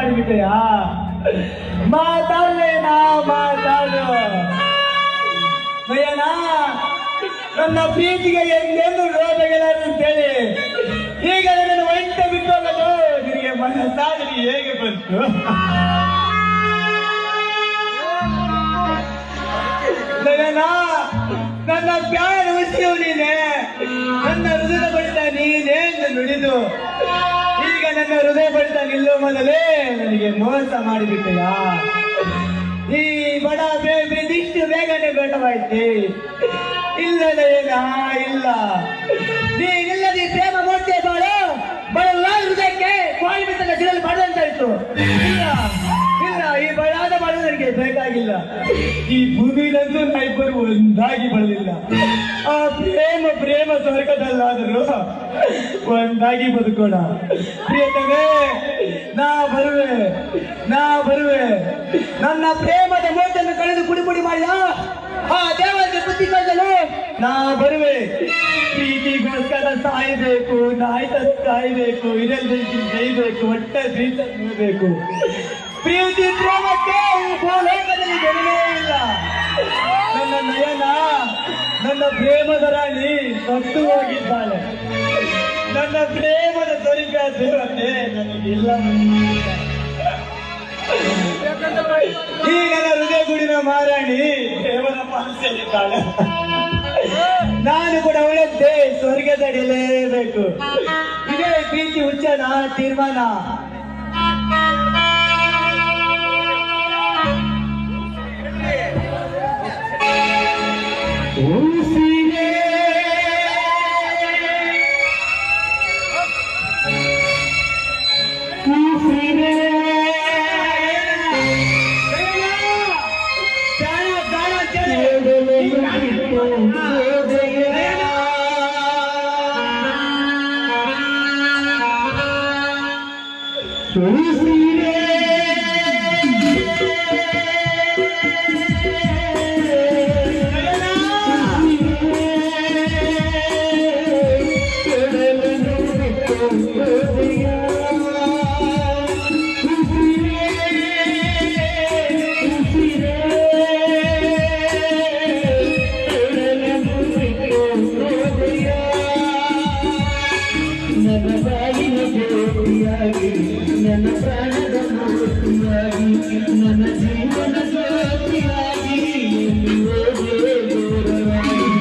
ಮಾಡಿಬಿಟ್ಟೆಯಾ? ಮಾತಾಡಲೇನಾ? ಮಾತಾಡು ನಯನ. ನನ್ನ ಪ್ರೀತಿಗೆ ಎಂದೆಂದು ರೋಗಗಳಾರು ಅಂತೇಳಿ ಈಗ ನನ್ನನ್ನು ಒಂಟ ಬಿಟ್ಟು ಹೋಗಲು ನಿನಗೆ ಮನಸ್ಸಾಗಲಿ ಹೇಗೆ ಬಂತು? ನಯನ, ನನ್ನ ಪ್ಯಾರ ಉಸಿರು ನೀನೆ, ನನ್ನ ಹೃದಯ ಬಡಿತ ನೀನೇ ಎಂದು ನುಡಿದು ಈಗ ನನ್ನ ಹೃದಯ ಬಡಿತ ನಿಲ್ಲುವ ಮೊದಲೇ ನನಗೆ ಮೋಸ ಮಾಡಿಬಿಟ್ಟೆಯಾ? ಈ ಬಡ ಪ್ರೀತಿಷ್ಟು ಬೇಗನೆ ಬೇಟವಾಯ್ತೆ. ಇಲ್ಲ ನಯನ, ಇಲ್ಲ. ನೀನಿಲ್ಲದೆ ಪ್ರೇಮ ಮೂರ್ತಿ ಬಾಳು ಬಡವ ಹೃದಯಕ್ಕೆ ಕೋಳಿ ಬಿತ್ತದ ಸಿರಲು ಪಡೆದಂತಾಯ್ತು. ಇಲ್ಲ ಇಲ್ಲ, ಈ ಬಡಾದ ಬಾಳು ನನಗೆ ಬೇಕಾಗಿಲ್ಲ. ಈ ಭೂಮಿಲಂತೂ ನಾವಿಬ್ಬರು ಒಂದಾಗಿ ಬರಲಿಲ್ಲ. ಆ ಪ್ರೇಮ ಪ್ರೇಮ ಸ್ವರ್ಗದಲ್ಲಾದರೂ ಒಂದಾಗಿ ಬದುಕೋಣ. ಪ್ರಿಯತಮೇ, ನಾ ಬರುವೆ, ನಾ ಬರುವೆ. ನನ್ನ ಪ್ರೇಮದ ಮೂರ್ತಿಯನ್ನು ಕಳೆದು ಪುಡಿ ಪುಡಿ ಮಾಡಿದ ಆ ದೇವರಿಗೆ ಬುದ್ಧಿ ಕಳೆದಲು ನಾ ಬರುವೆ. ಪ್ರೀತಿಗೋಸ್ಕರ ಸಾಯಬೇಕು, ನಾಯ್ತ ಸಾಯಬೇಕು, ಇದರಲ್ಲಿ ಜೈಬೇಕು, ಹೊಟ್ಟೆ ಬೀಸ ನೋಡಬೇಕು. ಪ್ರೀತಿ ಪ್ರೇಮಕ್ಕೆ ಭೂಲೋಕದಲ್ಲಿ ಬೆಲೆಯೇ ಇಲ್ಲ. ನನ್ನ ನಯನ, ನನ್ನ ಪ್ರೇಮದ ರಾಣಿ ಸತ್ತು ಹೋಗಿದ್ದಾಳೆ. ನನ್ನ ಪ್ರೇಮದ ಸ್ವರ್ಗ ದೇವತೆ ನನಗಿಲ್ಲ. ಈ ನನ್ನ ಹೃದಯ ಗುಡಿನ ಮಾರಾಣಿ ದೇವರ ಪಾಲಿಸಲಿದ್ದಾಳೆ. ನಾನು ಕೂಡ ಅವಳದ್ದೇ ಸ್ವರ್ಗದಡಿಯಲೇಬೇಕು. ಇದೇ ಪ್ರೀತಿ ಹುಚ್ಚನ ತೀರ್ಮಾನ. ನನ್ನ ಪ್ರಾಣದ ಮೂರ್ತಿಯಾಗಿ, ನನ್ನ ಜೀವನ ಜ್ಯೋತಿಯಾಗಿ, ದೂರವಾಗಿ